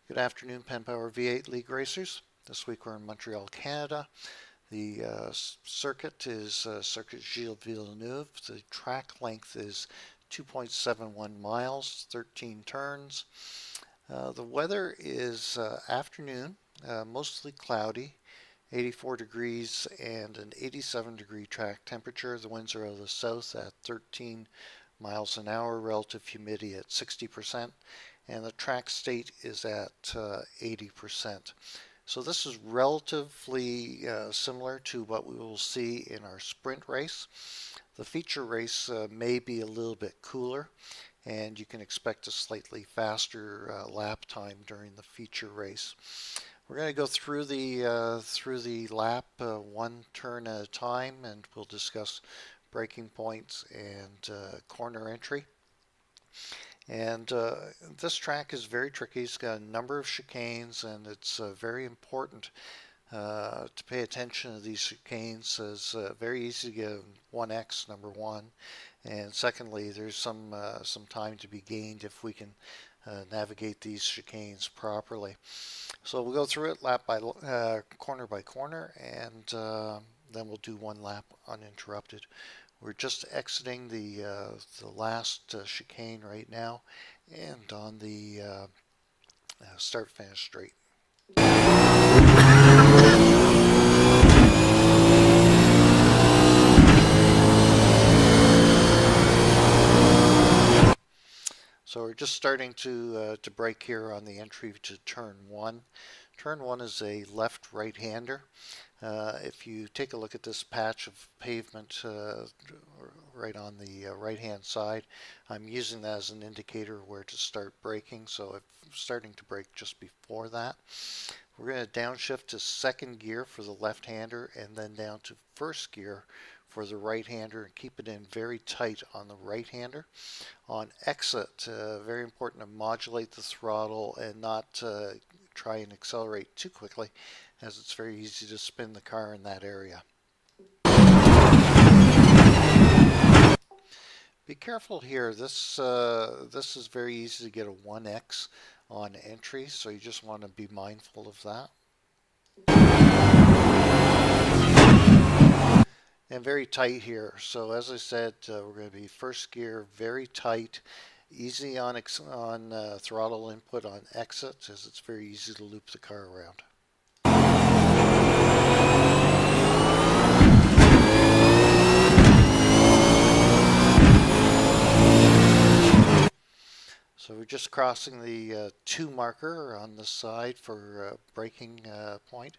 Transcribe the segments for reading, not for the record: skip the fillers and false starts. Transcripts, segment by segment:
Good afternoon, Pennpower V8 League Racers. This week we're in Montreal, Canada. The circuit is Circuit Gilles Villeneuve. The track length is 2.71 miles, 13 turns. The weather is afternoon, mostly cloudy, 84 degrees and an 87-degree track temperature. The winds are out of the south at 13 miles an hour, relative humidity at 60%. And the track state is at 80%. So this is relatively similar to what we will see in our sprint race. The feature race may be a little bit cooler, and you can expect a slightly faster lap time during the feature race. We're going to go through the lap one turn at a time, and we'll discuss braking points and corner entry. And this track is very tricky. It's got a number of chicanes, and it's very important to pay attention to these chicanes. It's very easy to get 1x, number one, and secondly, there's some time to be gained if we can navigate these chicanes properly. So we'll go through it lap by corner by corner, and then we'll do one lap uninterrupted. We're just exiting the last chicane right now, and on the start-finish straight. So we're just starting to brake here on the entry to turn one. Turn one is a left-right-hander. If you take a look at this patch of pavement right on the right-hand side, I'm using that as an indicator where to start braking, so I'm starting to brake just before that. We're going to downshift to second gear for the left-hander and then down to first gear for the right-hander and keep it in very tight on the right-hander. On exit, very important to modulate the throttle and not try and accelerate too quickly, as it's very easy to spin the car in that area. Be careful here. This is very easy to get a 1x on entry, so you just want to be mindful of that. And very tight here. So as I said, we're going to be first gear, very tight, easy on throttle input on exit, as it's very easy to loop the car around. So we're just crossing the 2 marker on the side for braking point.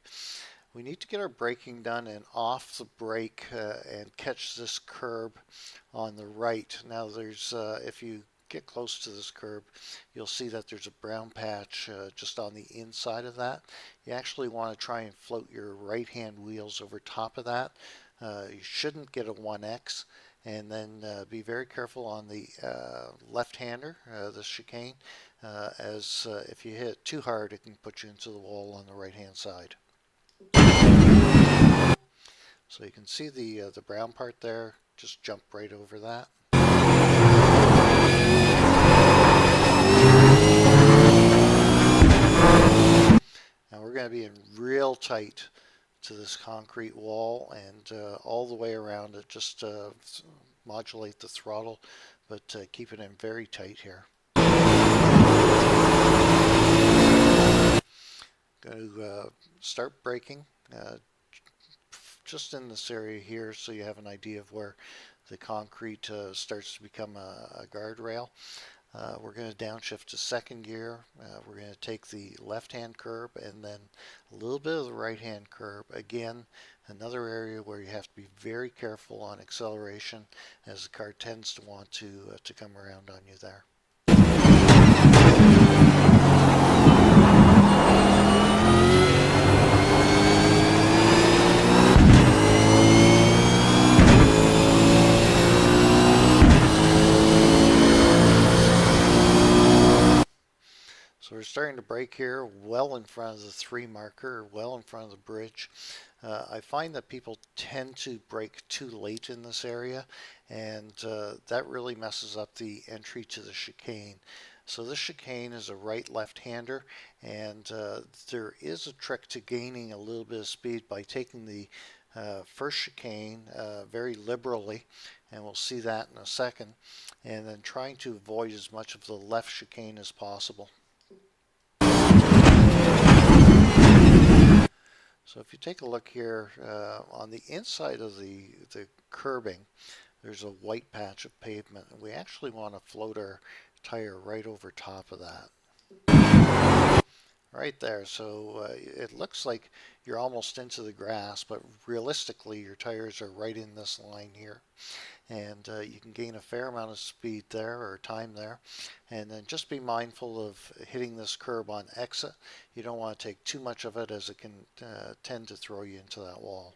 We need to get our braking done and off the brake and catch this curb on the right. Now there's, if you get close to this curb, you'll see that there's a brown patch just on the inside of that. You actually want to try and float your right hand wheels over top of that. You shouldn't get a 1x. And then be very careful on the left-hander, the chicane, as if you hit it too hard, it can put you into the wall on the right-hand side. So you can see the brown part there. Just jump right over that. Now we're going to be in real tight to this concrete wall and all the way around it. Just modulate the throttle, but keep it in very tight here. Going to start braking just in this area here, so you have an idea of where the concrete starts to become a guardrail. We're going to downshift to second gear. We're going to take the left-hand curb and then a little bit of the right-hand curb. Again, another area where you have to be very careful on acceleration, as the car tends to want to come around on you there. So we're starting to brake here well in front of the 3 marker, well in front of the bridge. I find that people tend to brake too late in this area, and that really messes up the entry to the chicane. So this chicane is a right-left-hander, and there is a trick to gaining a little bit of speed by taking the first chicane very liberally, and we'll see that in a second, and then trying to avoid as much of the left chicane as possible. So if you take a look here on the inside of the curbing, there's a white patch of pavement, and we actually want to float our tire right over top of that. Right there. So it looks like you're almost into the grass, but realistically your tires are right in this line here. And you can gain a fair amount of speed there, or time there. And then just be mindful of hitting this curb on exit. You don't want to take too much of it, as it can tend to throw you into that wall.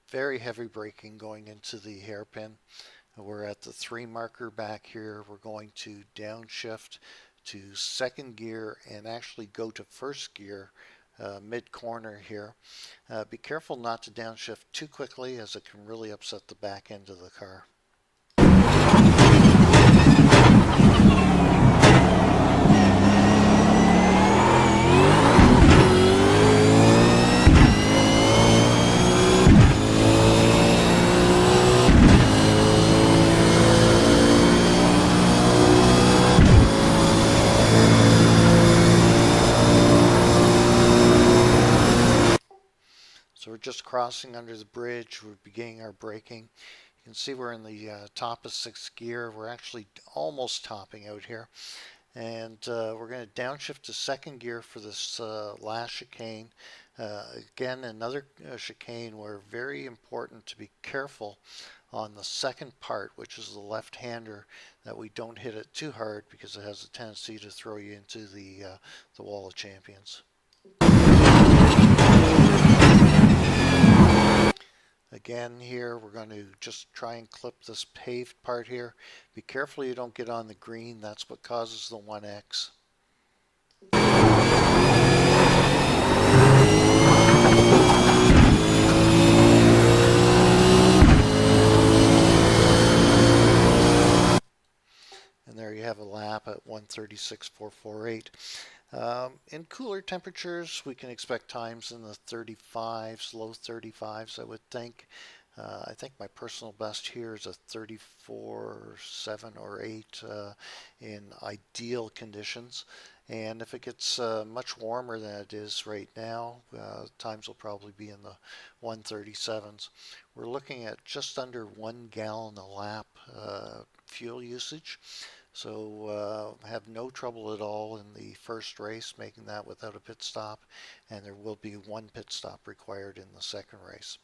Very heavy braking going into the hairpin. We're at the 3 marker back here. We're going to downshift to second gear and actually go to first gear mid-corner here. Be careful not to downshift too quickly, as it can really upset the back end of the car. So we're just crossing under the bridge. We're beginning our braking. You can see we're in the top of 6th gear. We're actually almost topping out here. And we're going to downshift to second gear for this last chicane. Again, another chicane where very important to be careful on the second part, which is the left-hander, that we don't hit it too hard, because it has a tendency to throw you into the wall of champions. Again, here we're going to just try and clip this paved part here. Be careful you don't get on the green. That's what causes the 1X. And there you have a lap at 1:36.448. In cooler temperatures, we can expect times in the 35s, low 35s, I would think. I think my personal best here is a 34.7 or 8 in ideal conditions. And if it gets much warmer than it is right now, times will probably be in the 137s. We're looking at just under 1 gallon a lap fuel usage. So have no trouble at all in the first race making that without a pit stop, and there will be 1 pit stop required in the second race.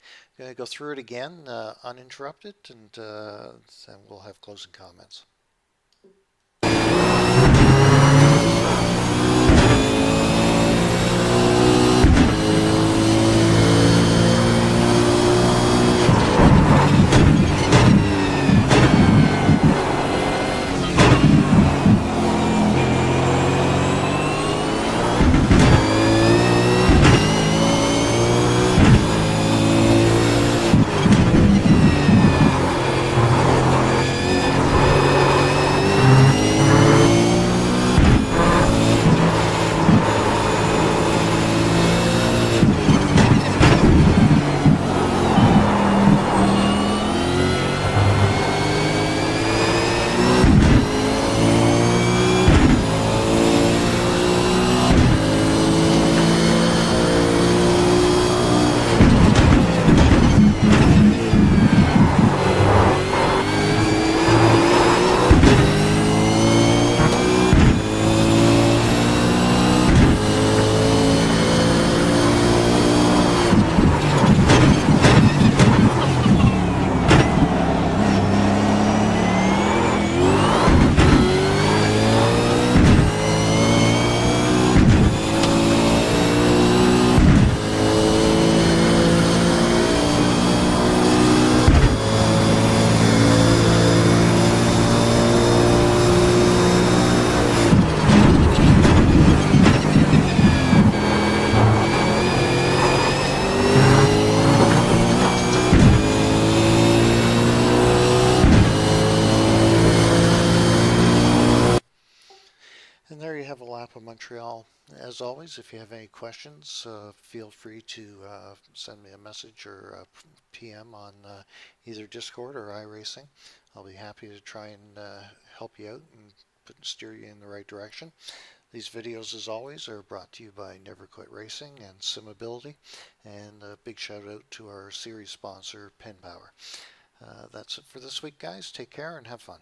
I'm going to go through it again uninterrupted, and then we'll have closing comments. And there you have a lap of Montreal. As always, if you have any questions, feel free to send me a message or a PM on either Discord or iRacing. I'll be happy to try and help you out and steer you in the right direction. These videos, as always, are brought to you by Never Quit Racing and SimAbility, and a big shout out to our series sponsor, Pennpower. That's it for this week, guys. Take care and have fun.